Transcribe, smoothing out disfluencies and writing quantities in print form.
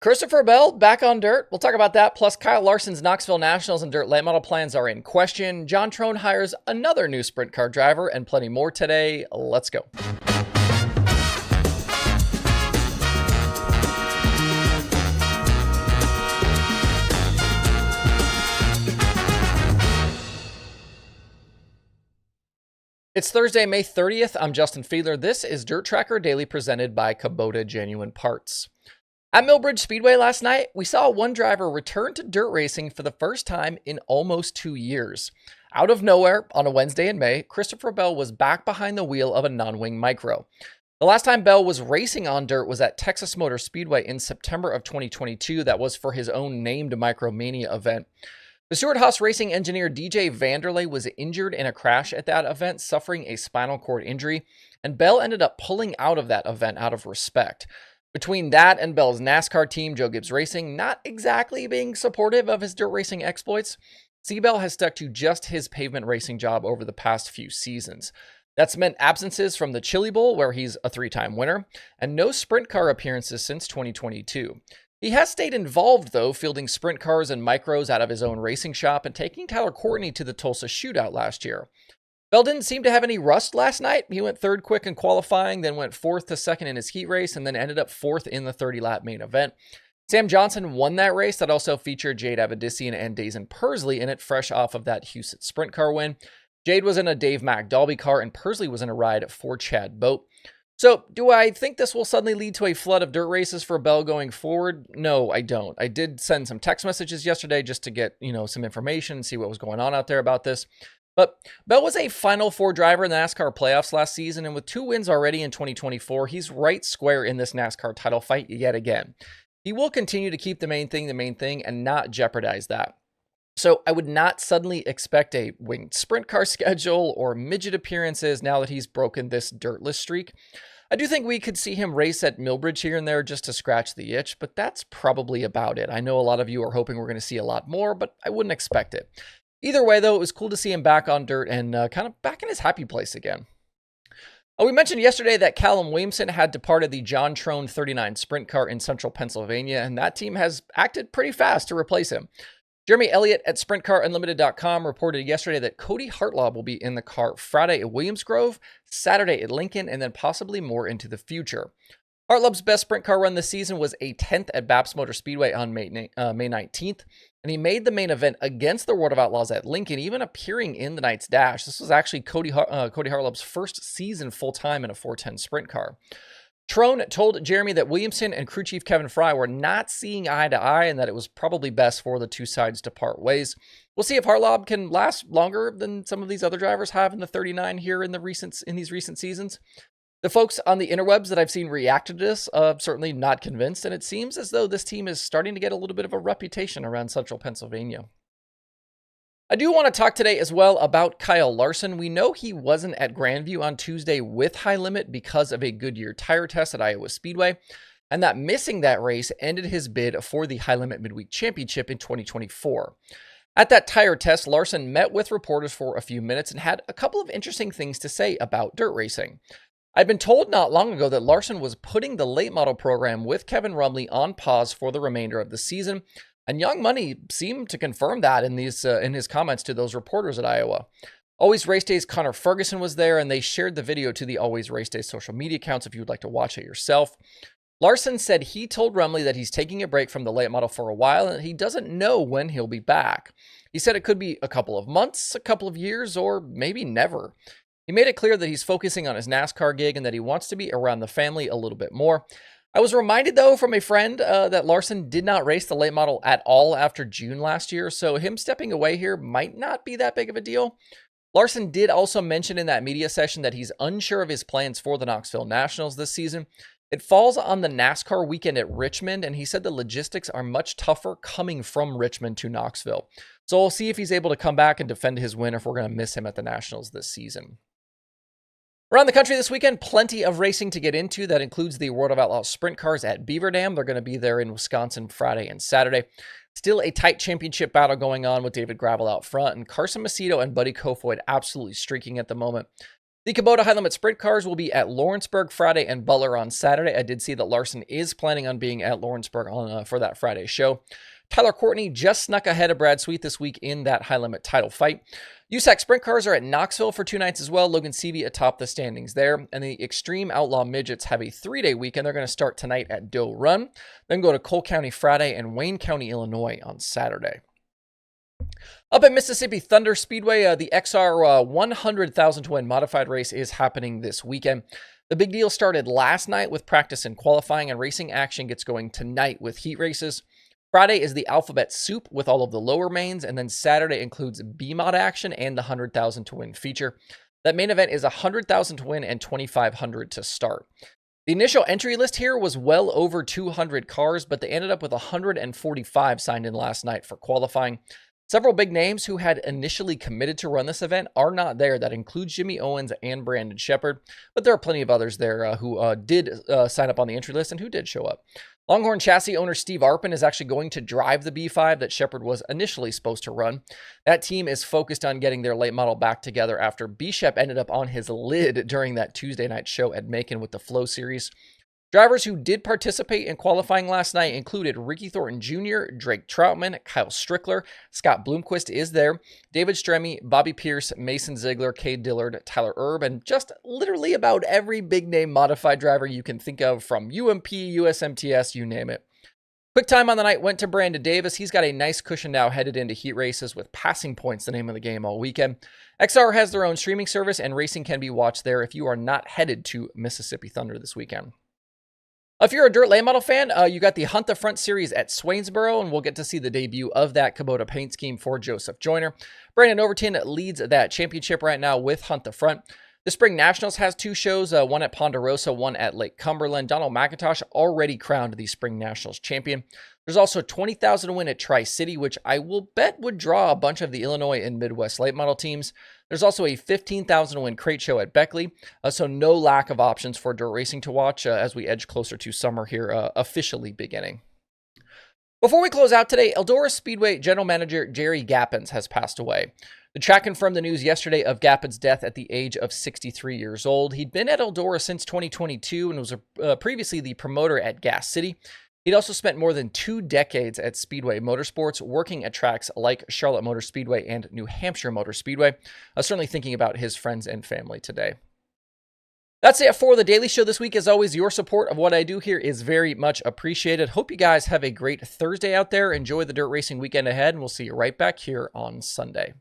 Christopher Bell back on dirt. We'll talk about that. Plus, Kyle Larson's Knoxville Nationals and dirt late model plans are in question. John Trone hires another new sprint car driver and plenty more today. Let's go. It's Thursday, May 30th. I'm Justin Fiedler. This is DIRTRACKR Daily presented by Kubota Genuine Parts. At Millbridge Speedway last night, we saw one driver return to dirt racing for the first time in almost 2 years. Out of nowhere, on a Wednesday in May, Christopher Bell was back behind the wheel of a non-wing micro. The last time Bell was racing on dirt was at Texas Motor Speedway in September of 2022. That was for his own named Micromania event. The Stewart-Haas racing engineer DJ Vanderlei was injured in a crash at that event, suffering a spinal cord injury, and Bell ended up pulling out of that event out of respect. Between that and Bell's NASCAR team, Joe Gibbs Racing, not exactly being supportive of his dirt racing exploits, C-Bell has stuck to just his pavement racing job over the past few seasons. That's meant absences from the Chili Bowl, where he's a 3-time winner, and no sprint car appearances since 2022. He has stayed involved, though, fielding sprint cars and micros out of his own racing shop and taking Tyler Courtney to the Tulsa Shootout last year. Bell didn't seem to have any rust last night. He went third quick in qualifying, then went fourth to second in his heat race, and then ended up fourth in the 30-lap main event. Sam Johnson won that race that also featured Jade Avedissian and Dazen Persley in it, fresh off of that Houston sprint car win. Jade was in a Dave McDalby car, and Persley was in a ride for Chad Boat. So, do I think this will suddenly lead to a flood of dirt races for Bell going forward? No, I don't. I did send some text messages yesterday just to get, some information and see what was going on out there about this. But Bell was a Final Four driver in the NASCAR playoffs last season, and with 2 wins already in 2024, he's right square in this NASCAR title fight yet again. He will continue to keep the main thing, and not jeopardize that. So I would not suddenly expect a winged sprint car schedule or midget appearances now that he's broken this dirtless streak. I do think we could see him race at Millbridge here and there just to scratch the itch, but that's probably about it. I know a lot of you are hoping we're going to see a lot more, but I wouldn't expect it. Either way, though, it was cool to see him back on dirt and kind of back in his happy place again. We mentioned yesterday that Callum Williamson had departed the John Trone 39 sprint car in central Pennsylvania, and that team has acted pretty fast to replace him. Jeremy Elliott at SprintCarUnlimited.com reported yesterday that Cody Hartlaub will be in the car Friday at Williams Grove, Saturday at Lincoln, and then possibly more into the future. Hartlaub's best sprint car run this season was a 10th at Baps Motor Speedway on May 19th, and he made the main event against the World of Outlaws at Lincoln, even appearing in the night's dash. This was actually Cody Hartlaub's first season full-time in a 410 sprint car. Trone told Jeremy that Williamson and crew chief Kevin Fry were not seeing eye to eye and that it was probably best for the two sides to part ways. We'll see if Hartlaub can last longer than some of these other drivers have in the 39 here in these recent seasons. The folks on the interwebs that I've seen react to this certainly not convinced, and it seems as though this team is starting to get a little bit of a reputation around central Pennsylvania. I do want to talk today as well about Kyle Larson. We know he wasn't at Grandview on Tuesday with High Limit because of a Goodyear tire test at Iowa Speedway, and that missing that race ended his bid for the High Limit Midweek Championship in 2024. At that tire test, Larson met with reporters for a few minutes and had a couple of interesting things to say about dirt racing. I'd been told not long ago that Larson was putting the late model program with Kevin Rumley on pause for the remainder of the season, and Young Money seemed to confirm that in his comments to those reporters at Iowa. Always Race Day's Connor Ferguson was there, and they shared the video to the Always Race Day social media accounts if you would like to watch it yourself. Larson said he told Rumley that he's taking a break from the late model for a while, and he doesn't know when he'll be back. He said it could be a couple of months, a couple of years, or maybe never. He made it clear that he's focusing on his NASCAR gig and that he wants to be around the family a little bit more. I was reminded, though, from a friend that Larson did not race the late model at all after June last year, so him stepping away here might not be that big of a deal. Larson did also mention in that media session that he's unsure of his plans for the Knoxville Nationals this season. It falls on the NASCAR weekend at Richmond, and he said the logistics are much tougher coming from Richmond to Knoxville. So we'll see if he's able to come back and defend his win, if we're going to miss him at the Nationals this season. Around the country this weekend, plenty of racing to get into. That includes the World of Outlaws sprint cars at Beaver Dam. They're going to be there in Wisconsin Friday and Saturday. Still a tight championship battle going on with David Gravel out front and Carson Macedo and Buddy Kofoid absolutely streaking at the moment. The Kubota High Limit Sprint Cars will be at Lawrenceburg Friday and Butler on Saturday. I did see that Larson is planning on being at Lawrenceburg for that Friday show. Tyler Courtney just snuck ahead of Brad Sweet this week in that High Limit title fight. USAC Sprint Cars are at Knoxville for 2 nights as well. Logan Seavey atop the standings there. And the Extreme Outlaw Midgets have a 3-day weekend. They're going to start tonight at Doe Run, then go to Cole County Friday and Wayne County, Illinois on Saturday. Up at Mississippi Thunder Speedway, the XR 100,000 to win modified race is happening this weekend. The big deal started last night with practice and qualifying, and racing action gets going tonight with heat races. Friday is the Alphabet Soup with all of the lower mains, and then Saturday includes B-Mod action and the 100,000 to win feature. That main event is 100,000 to win and 2,500 to start. The initial entry list here was well over 200 cars, but they ended up with 145 signed in last night for qualifying. Several big names who had initially committed to run this event are not there. That includes Jimmy Owens and Brandon Shepard, but there are plenty of others there who did sign up on the entry list and who did show up. Longhorn Chassis owner Steve Arpin is actually going to drive the B5 that Shepard was initially supposed to run. That team is focused on getting their late model back together after B-Shep ended up on his lid during that Tuesday night show at Macon with the Flow Series. Drivers who did participate in qualifying last night included Ricky Thornton Jr., Drake Troutman, Kyle Strickler, Scott Bloomquist is there, David Stremme, Bobby Pierce, Mason Ziegler, Cade Dillard, Tyler Erb, and just literally about every big name modified driver you can think of from UMP, USMTS, you name it. Quick time on the night went to Brandon Davis. He's got a nice cushion now headed into heat races with Passing Points, the name of the game all weekend. XR has their own streaming service and racing can be watched there if you are not headed to Mississippi Thunder this weekend. If you're a dirt late model fan, you got the Hunt the Front series at Swainsboro, and we'll get to see the debut of that Kubota paint scheme for Joseph Joyner. Brandon Overton leads that championship right now with Hunt the Front. The Spring Nationals has 2 shows, one at Ponderosa, one at Lake Cumberland. Donald McIntosh already crowned the Spring Nationals champion. There's also 20,000 to win at Tri-City, which I will bet would draw a bunch of the Illinois and Midwest late model teams. There's also a 15,000 to win crate show at Beckley, so no lack of options for dirt racing to watch as we edge closer to summer here, officially beginning. Before we close out today, Eldora Speedway General Manager Jerry Gappens has passed away. The track confirmed the news yesterday of Gappens' death at the age of 63 years old. He'd been at Eldora since 2022 and was previously the promoter at Gas City. He'd also spent more than 2 decades at Speedway Motorsports, working at tracks like Charlotte Motor Speedway and New Hampshire Motor Speedway. Certainly thinking about his friends and family today. That's it for the Daily Show this week. As always, your support of what I do here is very much appreciated. Hope you guys have a great Thursday out there. Enjoy the dirt racing weekend ahead, and we'll see you right back here on Sunday.